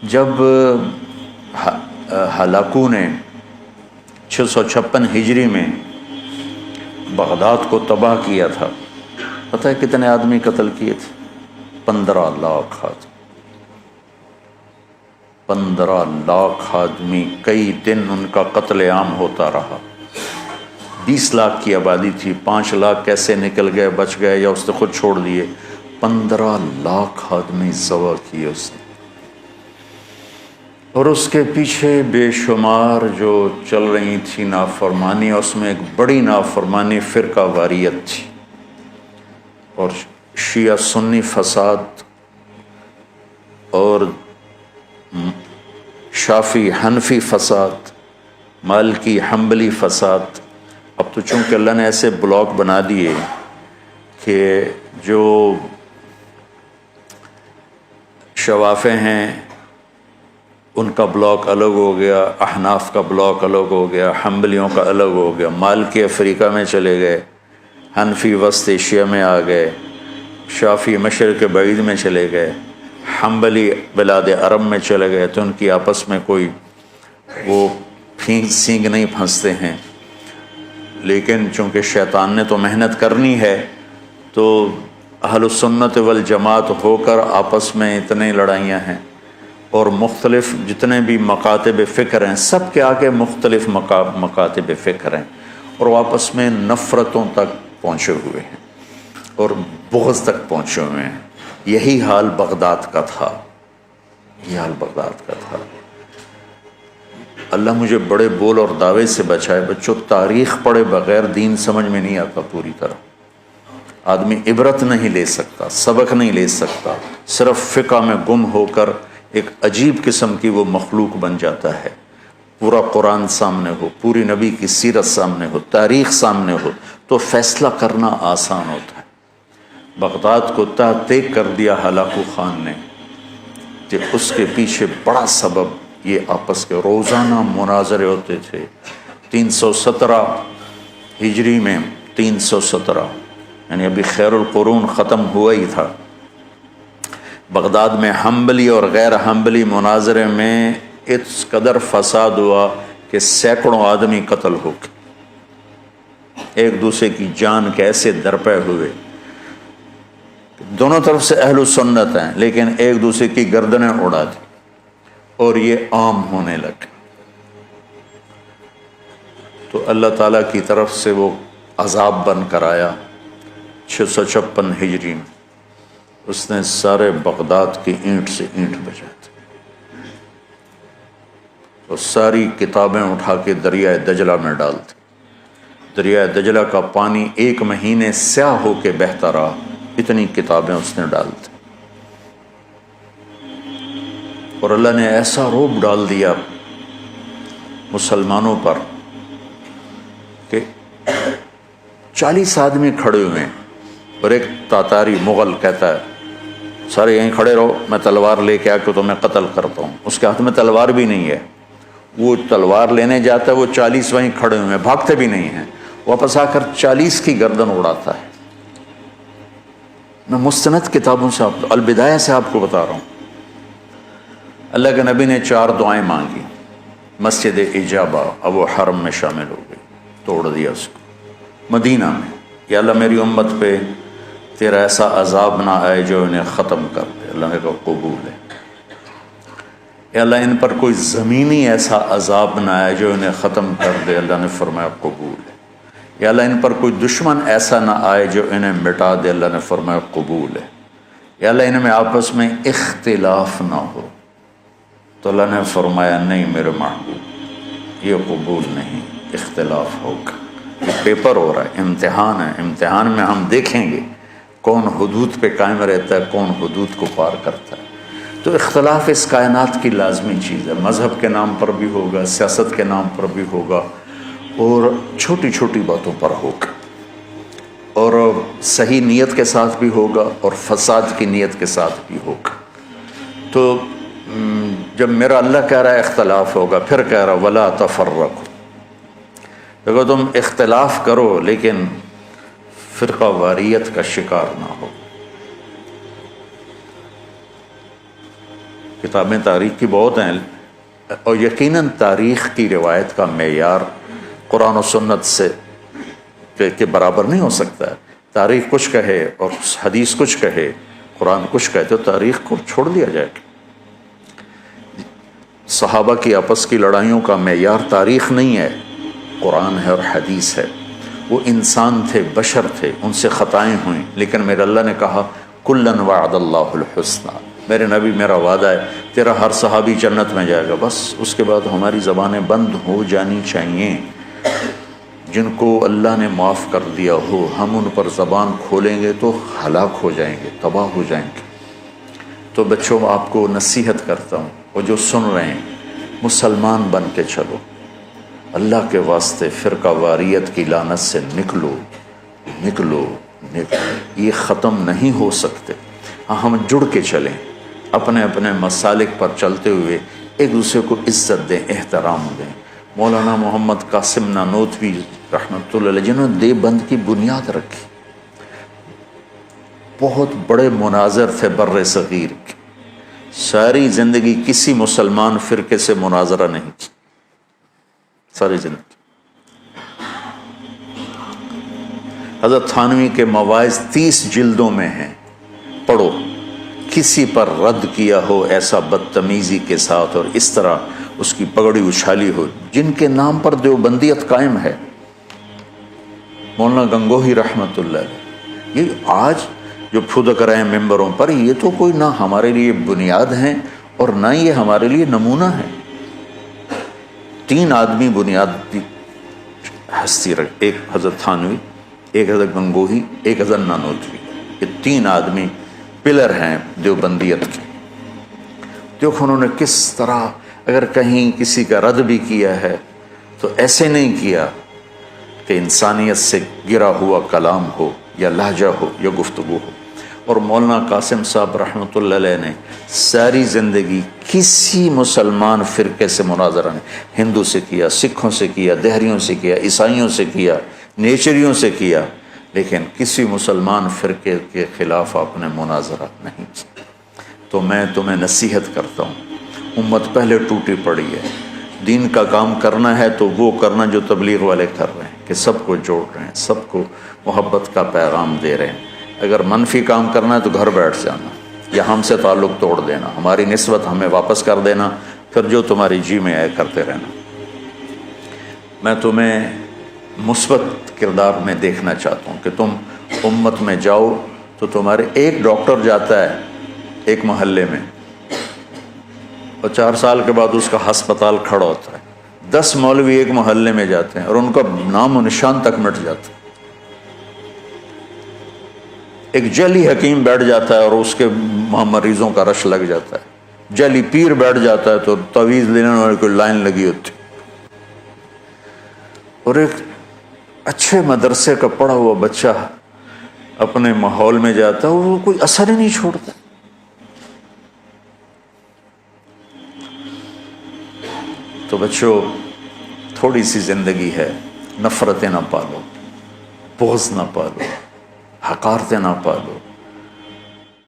جب ہلاکو نے 656 ہجری میں بغداد کو تباہ کیا تھا، پتہ ہے کتنے آدمی قتل کیے تھے؟ 15 لاکھ آدمی۔ 15 لاکھ آدمی، کئی دن ان کا قتل عام ہوتا رہا۔ 20 لاکھ کی آبادی تھی، 5 لاکھ کیسے نکل گئے، بچ گئے یا اس نے خود چھوڑ دیے۔ 15 لاکھ آدمی ذبح کیے اس نے، اور اس کے پیچھے بے شمار جو چل رہی تھی نافرمانی، اس میں ایک بڑی نافرمانی فرقہ واریت تھی، اور شیعہ سنی فساد اور شافی حنفی فساد، مالکی حنبلی فساد۔ اب تو چونکہ اللہ نے ایسے بلاک بنا دیے کہ جو شوافے ہیں ان کا بلاک الگ ہو گیا، احناف کا بلاک الگ ہو گیا، حنبلیوں کا الگ ہو گیا، مالکی افریقہ میں چلے گئے، حنفی وسط ایشیا میں آ گئے، شافی مشرق بعید میں چلے گئے، حنبلی بلاد عرب میں چلے گئے، تو ان کی آپس میں کوئی وہ پھینک سینگ نہیں پھنستے ہیں۔ لیکن چونکہ شیطان نے تو محنت کرنی ہے، تو اہل السنت والجماعت ہو کر آپس میں اتنے لڑائیاں ہیں، اور مختلف جتنے بھی مکاتب فکر ہیں سب کے آگے مختلف مکاتب فکر ہیں، اور وہ آپس میں نفرتوں تک پہنچے ہوئے ہیں اور بغض تک پہنچے ہوئے ہیں۔ یہی حال بغداد کا تھا، یہ حال بغداد کا تھا۔ اللہ مجھے بڑے بول اور دعوے سے بچائے۔ بچوں، تاریخ پڑھے بغیر دین سمجھ میں نہیں آتا پوری طرح۔ آدمی عبرت نہیں لے سکتا، سبق نہیں لے سکتا، صرف فقہ میں گم ہو کر ایک عجیب قسم کی وہ مخلوق بن جاتا ہے۔ پورا قرآن سامنے ہو، پوری نبی کی سیرت سامنے ہو، تاریخ سامنے ہو، تو فیصلہ کرنا آسان ہوتا ہے۔ بغداد کو تحقیق کر دیا ہلاکو خان نے، کہ اس کے پیچھے بڑا سبب یہ آپس کے روزانہ مناظرے ہوتے تھے۔ 317 ہجری میں، 317 یعنی ابھی خیر القرون ختم ہوا ہی تھا، بغداد میں حنبلی اور غیر حنبلی مناظرے میں اس قدر فساد ہوا کہ سینکڑوں آدمی قتل ہو گئے، ایک دوسرے کی جان کے ایسے درپے ہوئے۔ دونوں طرف سے اہل سنت ہیں، لیکن ایک دوسرے کی گردنیں اڑا دی، اور یہ عام ہونے لگے۔ تو اللہ تعالیٰ کی طرف سے وہ عذاب بن کر آیا 656 ہجری میں۔ اس نے سارے بغداد کی اینٹ سے اینٹ بجا دی، اور ساری کتابیں اٹھا کے دریائے دجلہ میں ڈال دی۔ دریائے دجلہ کا پانی 1 مہینے سیاہ ہو کے بہتا رہا، اتنی کتابیں اس نے ڈال دی۔ اور اللہ نے ایسا رعب ڈال دیا مسلمانوں پر کہ 40 آدمی کھڑے ہوئے ہیں، اور ایک تاتاری مغل کہتا ہے سارے یہیں کھڑے رہو، میں تلوار لے کے آ کے تمہیں قتل کرتا ہوں۔ اس کے ہاتھ میں تلوار بھی نہیں ہے، وہ تلوار لینے جاتا ہے، وہ 40 وہیں کھڑے ہوئے ہیں، بھاگتے بھی نہیں ہیں، واپس آ کر 40 کی گردن اڑاتا ہے۔ میں مستند کتابوں سے البدایہ سے آپ کو بتا رہا ہوں۔ اللہ کے نبی نے 4 دعائیں مانگی، مسجد اجابہ، اب وہ حرم میں شامل ہو گئی، توڑ دیا اس کو۔ مدینہ میں، یا اللہ میری امت پہ تیرا ایسا عذاب نہ آئے جو انہیں ختم کر دے۔ اللہ نے کہا قبول ہے۔ یا اللہ ان پر کوئی زمینی ایسا عذاب نہ آئے جو انہیں ختم کر دے۔ اللہ نے فرمایا قبول ہے۔ یا اللہ ان پر کوئی دشمن ایسا نہ آئے جو انہیں مٹا دے۔ اللہ نے فرمایا قبول ہے۔ یا اللہ ان میں آپس میں اختلاف نہ ہو۔ تو اللہ نے فرمایا نہیں میرے محبوب، یہ قبول نہیں، اختلاف ہوگا۔ یہ پیپر ہو رہا ہے، امتحان ہے، امتحان میں ہم دیکھیں گے کون حدود پہ قائم رہتا ہے، کون حدود کو پار کرتا ہے۔ تو اختلاف اس کائنات کی لازمی چیز ہے، مذہب کے نام پر بھی ہوگا، سیاست کے نام پر بھی ہوگا، اور چھوٹی چھوٹی باتوں پر ہوگا، اور صحیح نیت کے ساتھ بھی ہوگا اور فساد کی نیت کے ساتھ بھی ہوگا۔ تو جب میرا اللہ کہہ رہا ہے اختلاف ہوگا، پھر کہہ رہا ولا تفرقوا، دیکھو تم اختلاف کرو لیکن فرقہ واریت کا شکار نہ ہو۔ کتابیں تاریخ کی بہت ہیں، اور یقیناً تاریخ کی روایت کا معیار قرآن و سنت سے کے برابر نہیں ہو سکتا ہے۔ تاریخ کچھ کہے اور حدیث کچھ کہے، قرآن کچھ کہے، تو تاریخ کو چھوڑ دیا جائے گا۔ صحابہ کی آپس کی لڑائیوں کا معیار تاریخ نہیں ہے، قرآن ہے اور حدیث ہے۔ وہ انسان تھے، بشر تھے، ان سے خطائیں ہوئیں، لیکن میرے اللہ نے کہا کلن وعد اللہ الحسنی، میرے نبی میرا وعدہ ہے تیرا ہر صحابی جنت میں جائے گا۔ بس اس کے بعد ہماری زبانیں بند ہو جانی چاہیے۔ جن کو اللہ نے معاف کر دیا ہو، ہم ان پر زبان کھولیں گے تو ہلاک ہو جائیں گے، تباہ ہو جائیں گے۔ تو بچوں، آپ کو نصیحت کرتا ہوں، اور جو سن رہے ہیں، مسلمان بن کے چلو، اللہ کے واسطے فرقہ واریت کی لعنت سے نکلو نکلو نکلو، یہ ختم نہیں ہو سکتے۔ ہاں، ہم جڑ کے چلیں، اپنے اپنے مسالک پر چلتے ہوئے ایک دوسرے کو عزت دیں، احترام دیں۔ مولانا محمد قاسم نانوتوی رحمۃ اللہ علیہ، جنہوں نے دیوبند کی بنیاد رکھی، بہت بڑے مناظر تھے بر صغیر کے، ساری زندگی کسی مسلمان فرقے سے مناظرہ نہیں کی، ساری زندگی۔ حضرت تھانوی کے مواعظ 30 جلدوں میں ہیں، پڑھو۔ کسی پر رد کیا ہو ایسا بدتمیزی کے ساتھ اور اس طرح اس کی پگڑی اچھالی ہو، جن کے نام پر دیوبندیت قائم ہے، مولانا گنگوہی رحمۃ اللہ علیہ، یہ آج جو پھدک رہے ہیں ممبروں پر، یہ تو کوئی نہ ہمارے لیے بنیاد ہیں اور نہ یہ ہمارے لیے نمونہ ہے۔ 3 آدمی بنیادی ہستی رکھ، ایک حضرت تھانوی، ایک حضرت گنگوہی، ایک حضرت نانوتوی، یہ 3 آدمی پلر ہیں دیوبندیت کے۔ دیکھو انہوں نے کس طرح، اگر کہیں کسی کا رد بھی کیا ہے تو ایسے نہیں کیا کہ انسانیت سے گرا ہوا کلام ہو یا لہجہ ہو یا گفتگو ہو۔ اور مولانا قاسم صاحب رحمۃ اللہ علیہ نے ساری زندگی کسی مسلمان فرقے سے مناظرہ نہیں، ہندو سے کیا، سکھوں سے کیا، دہریوں سے کیا، عیسائیوں سے کیا، نیچریوں سے کیا، لیکن کسی مسلمان فرقے کے خلاف آپ نے مناظرہ نہیں کیا۔ تو میں تمہیں نصیحت کرتا ہوں، امت پہلے ٹوٹی پڑی ہے، دین کا کام کرنا ہے تو وہ کرنا جو تبلیغ والے کر رہے ہیں، کہ سب کو جوڑ رہے ہیں، سب کو محبت کا پیغام دے رہے ہیں۔ اگر منفی کام کرنا ہے تو گھر بیٹھ جانا یا ہم سے تعلق توڑ دینا، ہماری نسبت ہمیں واپس کر دینا، پھر جو تمہاری جی میں آئے کرتے رہنا۔ میں تمہیں مثبت کردار میں دیکھنا چاہتا ہوں کہ تم امت میں جاؤ تو تمہارے ایک ڈاکٹر جاتا ہے ایک محلے میں، اور 4 سال کے بعد اس کا ہسپتال کھڑا ہوتا ہے۔ 10 مولوی ایک محلے میں جاتے ہیں اور ان کا نام و نشان تک مٹ جاتا ہے۔ ایک جعلی حکیم بیٹھ جاتا ہے اور اس کے مریضوں کا رش لگ جاتا ہے، جعلی پیر بیٹھ جاتا ہے تو تعویذ لینے والے کو لائن لگی ہوتی، اور ایک اچھے مدرسے کا پڑھا ہوا بچہ اپنے ماحول میں جاتا ہے، وہ کوئی اثر ہی نہیں چھوڑتا۔ تو بچوں، تھوڑی سی زندگی ہے، نفرتیں نہ پالو، بغض نہ پالو، حقارتیں نہ پالو،